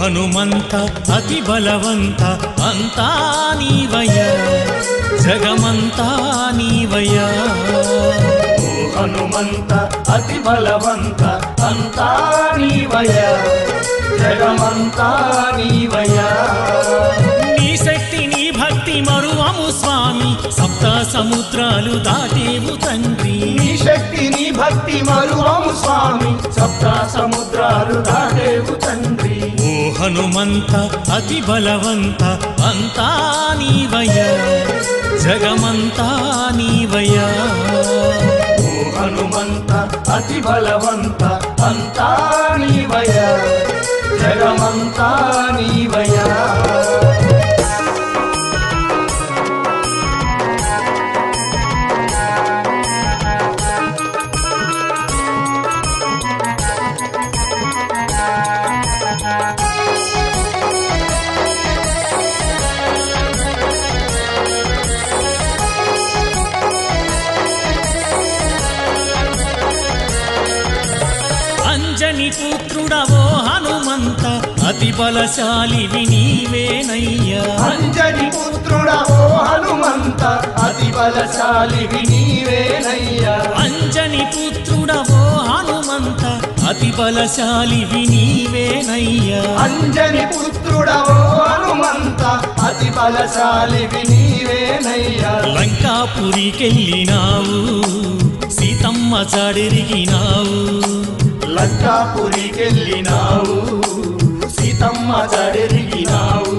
హనుమంత అతి బలవంత అంతా నీవయ్యా జగమంతా నీవయ్యా ఓ హనుమంత అతి బలవంత అంతా నీవయ్యా జగమంతా నీవయ్యా నీ శక్తి నీ భక్తి మరువము స్వామి సప్త సముద్రాలు దాటేవు తండ్రి నీ శక్తి నీ భక్తి మరువము స్వామి సప్త సముద్రాలు దాటేవు తండ్రి ఓ హనుమంత అతి బలవంత అంతా నీవయ్యా జగమంతా నీవయ్యా ఓ హనుమంత అతి బలవంత అంతా నీవయ్యా జగమంతా నీవయ్యా అంజని పుత్రుడవో హనుమంత అతి బలశాలివి నీవేనయ్యా అంజని పుత్రుడవో హనుమంత అతి బలశాలివి నీవేనయ్యా అంజని పుత్రుడవో హనుమంత అతి బలశాలివి నీవేనయ్యా అంజని పుత్రుడవో హనుమంత అతి బలశాలివి నీవేనయ్యా లంకాపురికెళ్ళినావు సీతమ్మ చాడెరిగినావు లంకాపురికెళ్ళినావు సీతమ్మ చడెరిగినావు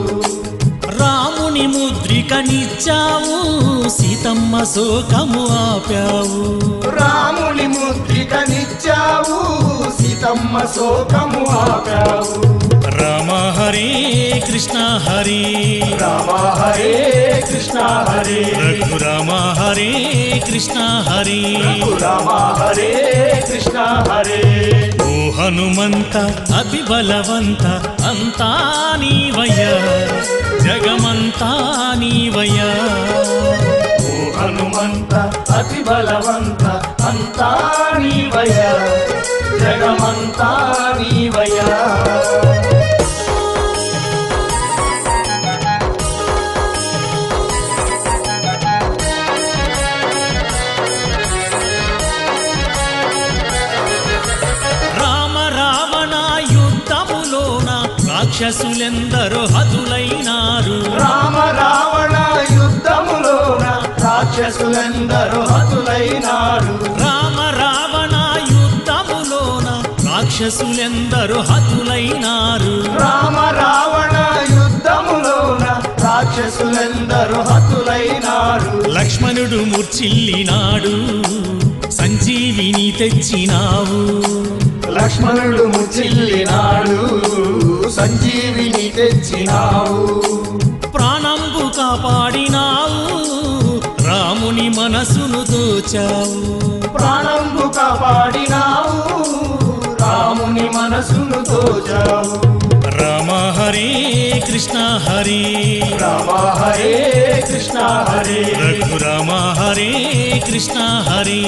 రాముని ముద్రికనిచ్చావు సీతమ్మ శోకము ఆపావు రాముని ముద్రికనిచ్చావు సీతమ్మ శోకము ఆపావు రామ హరే కృష్ణ హరే రామ హరే కృష్ణ హరే రఘురామ హరే కృష్ణ హరే రామ హరే కృష్ణ హరే ఓ హనుమంత అతి బలవంత అంతా నీవయ్యా జగమంతా నీవయ్యా ఓ హనుమంత అతి బలవంత అంతా నీవయ్యా జగమంతా నీవయ్యా రాక్షసులెందరో హతులైనారు రామ రావణ యుద్ధములోన రాక్షసులెందరో హతులైనారు రామ రావణ యుద్ధములోన రాక్షసులెందరో హతులైనారు రామ రావణ యుద్ధములోన రాక్షసులెందరో హతులైనారు లక్ష్మణుడు మూర్ఛిల్లినాడు సంజీవిని తెచ్చినావు లక్ష్మణుడు ముచ్చిల్లినాడు సంజీవిని తెచ్చినావు ప్రాణంబు కాపాడినావు రాముని మనసును దోచావు ప్రాణంబు కాపాడినావు రాముని మనసును దోచావు రామ హరే కృష్ణ హరే రామ హరే కృష్ణ హరే రఘురామ హరే కృష్ణ హరే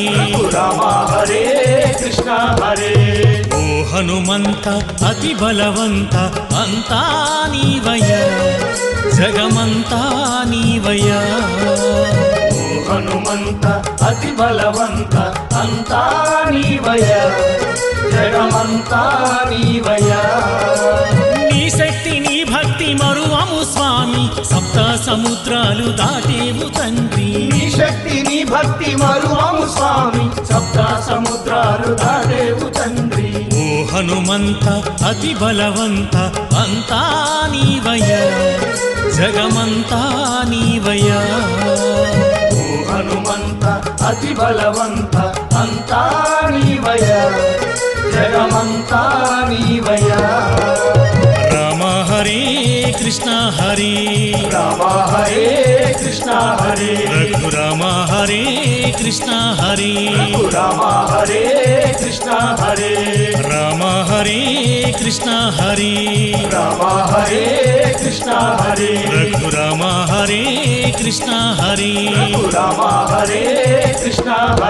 రామ హరే కృష్ణ హరే ఓ హనుమంత అతి బలవంత అంతా నీవయ్యా జగమంతా నీవయ్యా ఓ హనుమంత అతి బలవంత అంతా నీవయ్యా జగమంతా నీవయ్యా నీ శక్తి నీ భక్తి మరువము స్వామి సప్త సముద్రాలు దాటేవు తండ్రి నీ శక్తి నీ భక్తి మరువము స్వామి సప్త సముద్రాలు దాటేవు తండ్రి ఓ హనుమంత అతి బలవంత అంతా నీవయ్యా జగమంతా నీవయ్యా ఓ హనుమంత అతి బలవంత అంతా నీవయ్యా జగమంతా నీవయ్యా రామ హరే కృష్ణ హరే రామ హరే కృష్ణ హరే రఘురామ హరే కృష్ణ హరే రామ హరే కృష్ణ హరే రామ హరే కృష్ణ హరే రామ హరే కృష్ణ హరే రఘురామ హరే కృష్ణ హరే రామ హరే కృష్ణ హరే